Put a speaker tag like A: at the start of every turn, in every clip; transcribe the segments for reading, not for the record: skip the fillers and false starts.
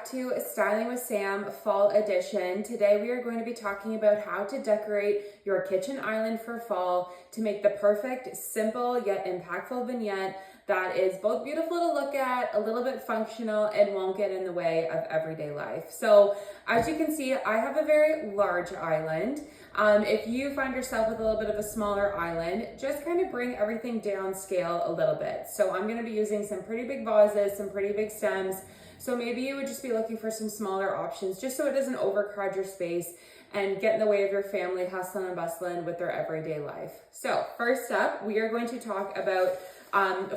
A: back to Styling with Sam Fall Edition. Today we are going to be talking about how to decorate your kitchen island for fall to make the perfect, simple yet impactful vignette that is both beautiful to look at, a little bit functional, and won't get in the way of everyday life. So as you can see, I have a very large island. If you find yourself with a little bit of a smaller island, just kind of bring everything down scale a little bit. So I'm going to be using some pretty big vases, some pretty big stems. So maybe you would just be looking for some smaller options just so it doesn't overcrowd your space and get in the way of your family hustling and bustling with their everyday life. So first up, we are going to talk about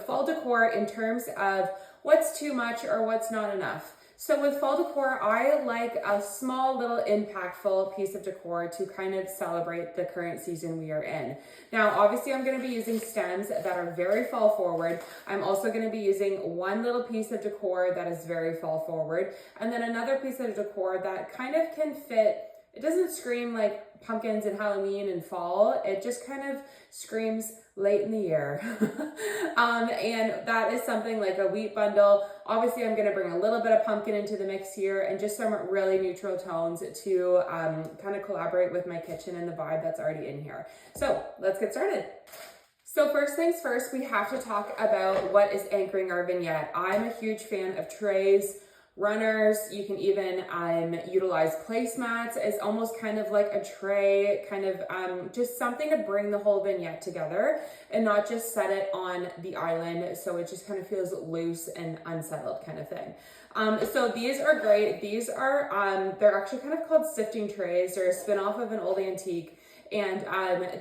A: fall decor in terms of what's too much or what's not enough. So with fall decor, I like a small little impactful piece of decor to kind of celebrate the current season we are in. Now, obviously I'm going to be using stems that are very fall forward. I'm also going to be using one little piece of decor that is very fall forward, and then another piece of decor that kind of can fit. It doesn't scream like pumpkins and Halloween and fall. It just kind of screams late in the year. And that is something like a wheat bundle. Obviously, I'm going to bring a little bit of pumpkin into the mix here and just some really neutral tones to kind of collaborate with my kitchen and the vibe that's already in here. So let's get started. So first things first, we have to talk about what is anchoring our vignette. I'm a huge fan of trays, runners. You can even utilize placemats as almost kind of like a tray, kind of just something to bring the whole vignette together and not just set it on the island so it just kind of feels loose and unsettled kind of thing. So these are great. These are, they're actually kind of called sifting trays. They're a spin-off of an old antique. And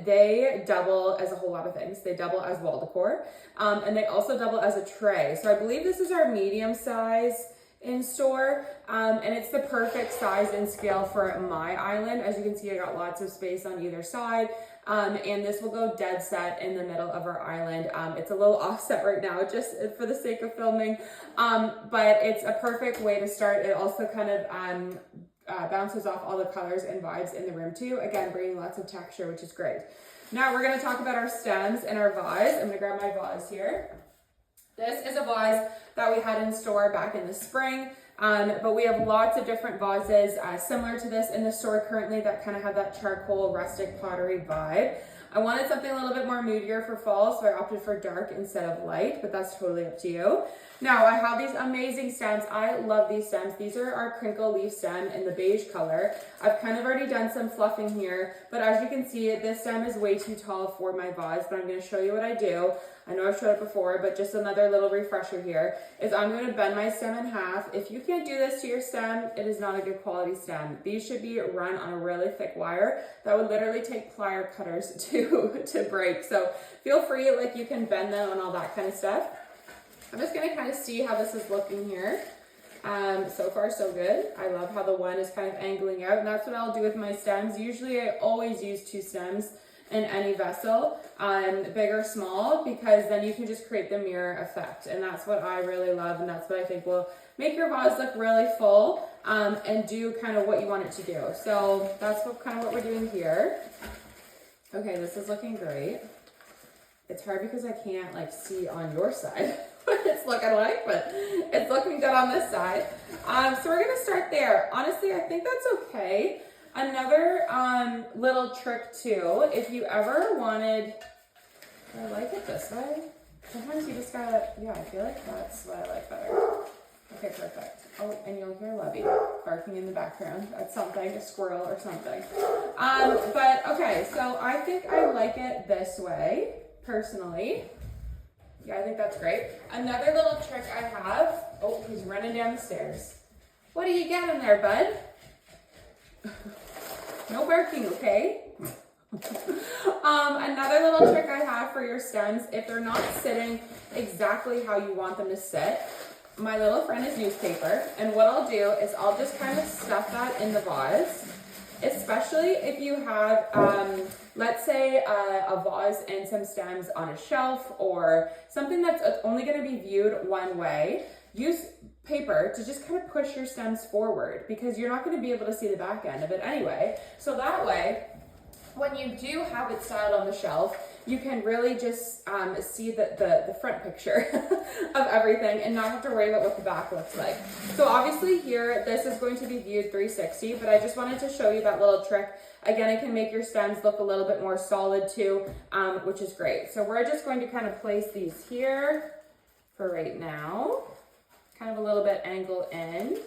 A: they double as a whole lot of things. They double as wall decor, and they also double as a tray. So I believe this is our medium size in store, and it's the perfect size and scale for my island. As you can see, I got lots of space on either side, and this will go dead set in the middle of our island. It's a little offset right now just for the sake of filming, but it's a perfect way to start. It also kind of bounces off all the colors and vibes in the room too. Again, bringing lots of texture, which is great. Now we're going to talk about our stems and our vase. I'm going to grab my vase here. This is a vase that we had in store back in the spring, but we have lots of different vases similar to this in the store currently that kind of have that charcoal rustic pottery vibe. I wanted something a little bit more moodier for fall, so I opted for dark instead of light, but that's totally up to you. Now, I have these amazing stems. I love these stems. These are our crinkle leaf stem in the beige color. I've kind of already done some fluffing here, but as you can see, this stem is way too tall for my vase, but I'm going to show you what I do. I know I've showed it before, but just another little refresher here is I'm going to bend my stem in half. If you can't do this to your stem, it is not a good quality stem. These should be run on a really thick wire that would literally take plier cutters to break. So feel free, like you can bend them and all that kind of stuff. I'm just going to kind of see how this is looking here. So far so good. I love how the one is kind of angling out, and that's what I'll do with my stems. Usually I always use two stems in any vessel, big or small, because then you can just create the mirror effect, and that's what I really love, and that's what I think will make your vase look really full and do kind of what you want it to do. So that's kind of what we're doing here. Okay, this is looking great. It's hard because I can't like see on your side what it's looking like, but it's looking good on this side. So we're gonna start there. Honestly, I think that's okay. Another little trick too, if you ever wanted, I like it this way. Sometimes you just gotta, yeah, I feel like that's what I like better. Okay, perfect. Oh, and you'll hear Levy barking in the background at something, a squirrel or something. But okay, so I think I like it this way, personally. Yeah, I think that's great. Another little trick I have, oh, he's running down the stairs. What are you getting there, bud? No barking, okay? Another little trick I have for your stems, if they're not sitting exactly how you want them to sit, my little friend is newspaper, and what I'll do is I'll just kind of stuff that in the vase, especially if you have, let's say a vase and some stems on a shelf or something that's only going to be viewed one way. Use paper to just kind of push your stems forward because you're not going to be able to see the back end of it anyway. So that way, when you do have it styled on the shelf, you can really just see the front picture of everything and not have to worry about what the back looks like. So obviously here, this is going to be viewed 360, but I just wanted to show you that little trick. Again, it can make your stems look a little bit more solid too, which is great. So we're just going to kind of place these here for right now. Kind of a little bit angle in.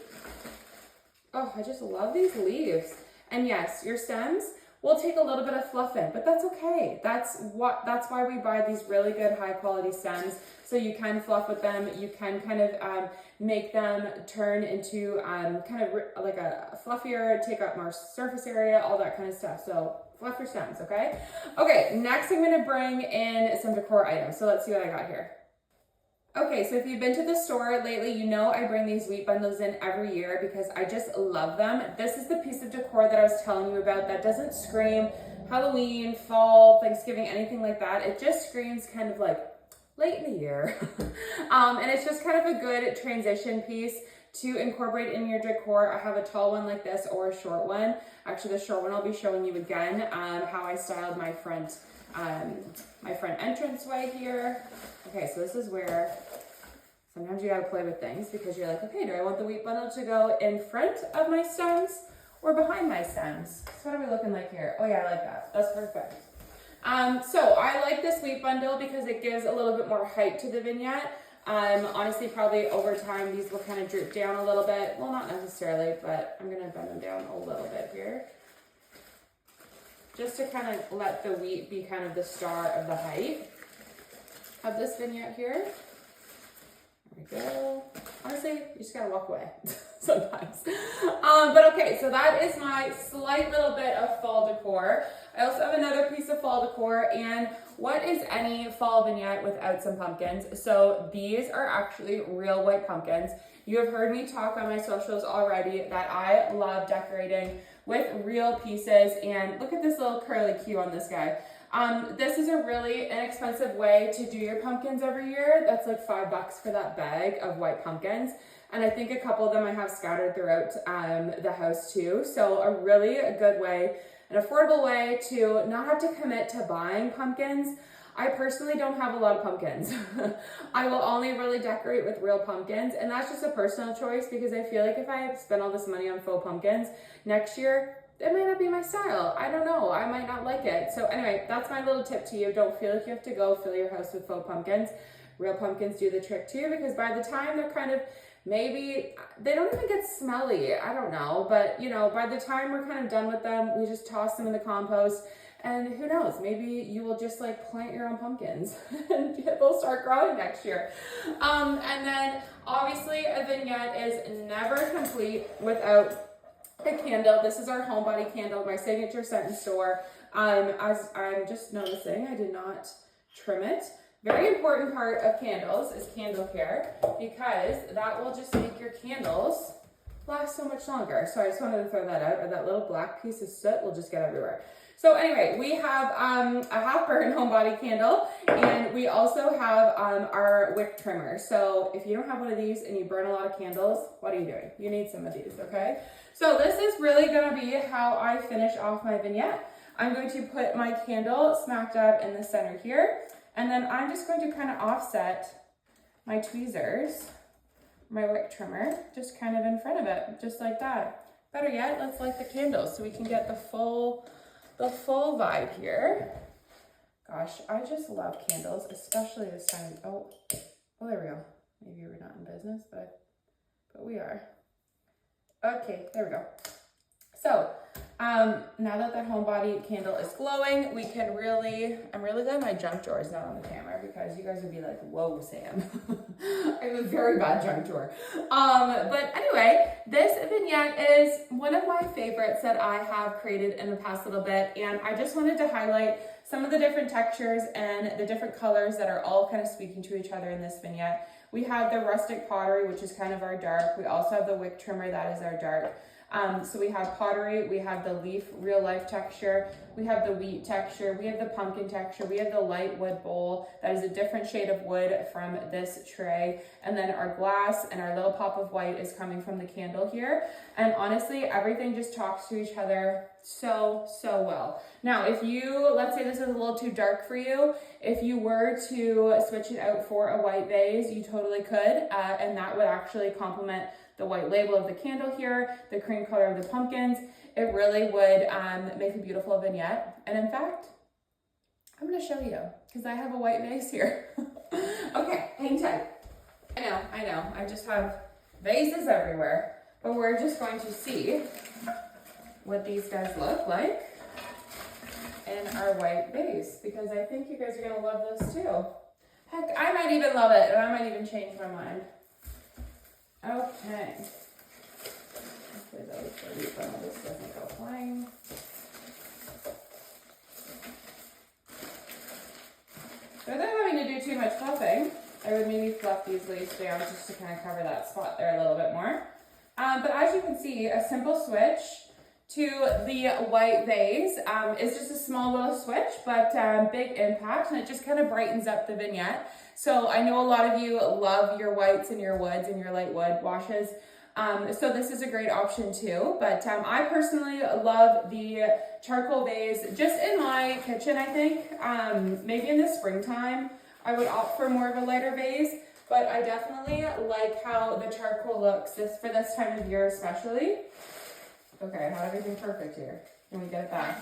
A: Oh, I just love these leaves. And yes, your stems will take a little bit of fluff in, but that's okay. That's why we buy these really good high quality stems. So you can fluff with them. You can kind of make them turn into kind of like a fluffier, take up more surface area, all that kind of stuff. So fluff your stems, okay? Okay, next I'm gonna bring in some decor items. So let's see what I got here. Okay, so if you've been to the store lately, you know I bring these wheat bundles in every year because I just love them. This is the piece of decor that I was telling you about that doesn't scream Halloween, fall, Thanksgiving, anything like that. It just screams kind of like late in the year. And it's just kind of a good transition piece to incorporate in your decor. I have a tall one like this or a short one. Actually, the short one I'll be showing you again how I styled my front entranceway here. Okay, so this is where sometimes you gotta play with things because you're like, okay, do I want the wheat bundle to go in front of my stems or behind my stems? So what are we looking like here? Oh yeah, I like that. That's perfect. So I like this wheat bundle because it gives a little bit more height to the vignette. Honestly, probably over time, these will kind of droop down a little bit. Well, not necessarily, but I'm gonna bend them down a little bit here. Just to kind of let the wheat be kind of the star of the height of this vignette here. There we go. Honestly, you just gotta walk away sometimes. But okay, so that is my slight little bit of fall decor. I also have another piece of fall decor, and what is any fall vignette without some pumpkins? So these are actually real white pumpkins. You have heard me talk on my socials already that I love decorating with real pieces, and look at this little curly Q on this guy. This is a really inexpensive way to do your pumpkins every year. That's like $5 for that bag of white pumpkins. And I think a couple of them I have scattered throughout the house too. So a really good way, an affordable way to not have to commit to buying pumpkins. I personally don't have a lot of pumpkins. I will only really decorate with real pumpkins, and that's just a personal choice because I feel like if I spend all this money on faux pumpkins next year, it might not be my style. I don't know. I might not like it. So anyway, that's my little tip to you. Don't feel like you have to go fill your house with faux pumpkins. Real pumpkins do the trick too, because by the time they're kind of, maybe they don't even get smelly. I don't know. But you know, by the time we're kind of done with them, we just toss them in the compost. And who knows, maybe you will just like plant your own pumpkins and they'll start growing next year. And then obviously a vignette is never complete without a candle. This is our homebody candle, my signature scent in store. As I'm just noticing, I did not trim it. Very important part of candles is candle care because that will just make your candles last so much longer. So I just wanted to throw that out, or that little black piece of soot will just get everywhere. So anyway, we have a half burn homebody candle, and we also have our wick trimmer. So if you don't have one of these and you burn a lot of candles, what are you doing? You need some of these, okay? So this is really gonna be how I finish off my vignette. I'm going to put my candle smack dab in the center here, and then I'm just going to kind of offset my tweezers, my wick trimmer, just kind of in front of it, just like that. Better yet, let's light the candles so we can get the full vibe here. Gosh, I just love candles, especially this time. Oh, well, there we go. Maybe we're not in business, but we are. Okay, there we go. So, now that the homebody candle is glowing, we can I'm really glad my junk drawer is not on the camera because you guys would be like, whoa, Sam. I have a very bad junk drawer. But anyway, this vignette is one of my favorites that I have created in the past little bit. And I just wanted to highlight some of the different textures and the different colors that are all kind of speaking to each other in this vignette. We have the rustic pottery, which is kind of our dark. We also have the wick trimmer, that is our dark. So we have pottery, we have the leaf real life texture, we have the wheat texture, we have the pumpkin texture, we have the light wood bowl that is a different shade of wood from this tray, and then our glass and our little pop of white is coming from the candle here. And honestly, everything just talks to each other so well. Now, if you, let's say this is a little too dark for you, if you were to switch it out for a white vase, you totally could, and that would actually complement the white label of the candle here, the cream color of the pumpkins. It really would make a beautiful vignette. And in fact, I'm gonna show you because I have a white vase here. Okay, hang tight. I know, I just have vases everywhere, but we're just going to see what these guys look like in our white vase, because I think you guys are gonna love this too. Heck, I might even love it, and I might even change my mind. Okay. Hopefully this doesn't go flying. So without having to do too much fluffing, I would maybe fluff these leaves down just to kind of cover that spot there a little bit more. But as you can see, a simple switch to the white vase is just a small little switch, but big impact, and it just kind of brightens up the vignette. So I know a lot of you love your whites and your woods and your light wood washes. So this is a great option too, but I personally love the charcoal vase just in my kitchen. I think maybe in the springtime I would opt for more of a lighter vase, but I definitely like how the charcoal looks for this time of year especially. Okay, not everything perfect here. Can we get it back?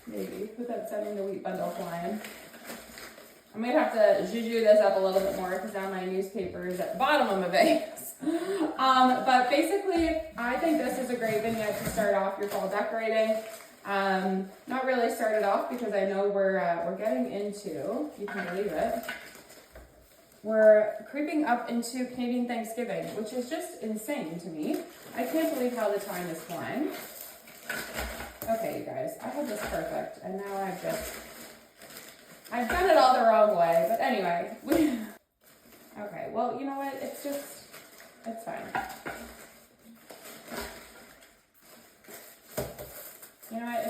A: Maybe, without sending the wheat bundle flying. I might have to juju this up a little bit more because now my newspaper is at the bottom of my vase. But basically, I think this is a great vignette to start off your fall decorating. Not really start it off because I know we're getting into, you can believe it, we're creeping up into Canadian Thanksgiving, which is just insane to me. I can't believe how the time is flying. Okay, you guys, I had this perfect, and now I've done it all the wrong way, but anyway. Okay, well, you know what? It's fine. You know what?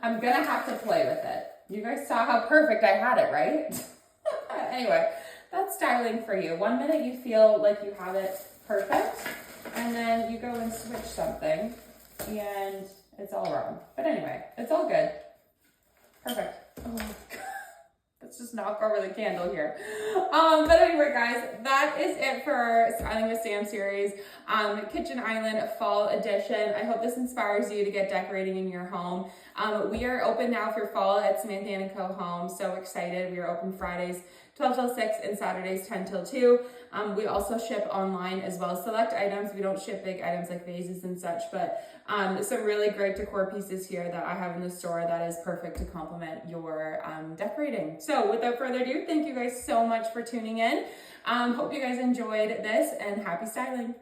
A: I'm gonna have to play with it. You guys saw how perfect I had it, right? Anyway, that's styling for you. 1 minute you feel like you have it perfect, and then you go and switch something, and it's all wrong. But anyway, it's all good. Perfect. Oh, let's just knock over the candle here. But anyway, guys, that is it for our Styling with Sam series, Kitchen Island Fall Edition. I hope this inspires you to get decorating in your home. We are open now for fall at Samantha & Co. Home. So excited. We are open Fridays 12 till 6 and Saturdays 10 till 2. We also ship online as well. Select items. We don't ship big items like vases and such, but some really great decor pieces here that I have in the store that is perfect to complement your decorating. So without further ado, thank you guys so much for tuning in. Hope you guys enjoyed this, and happy styling.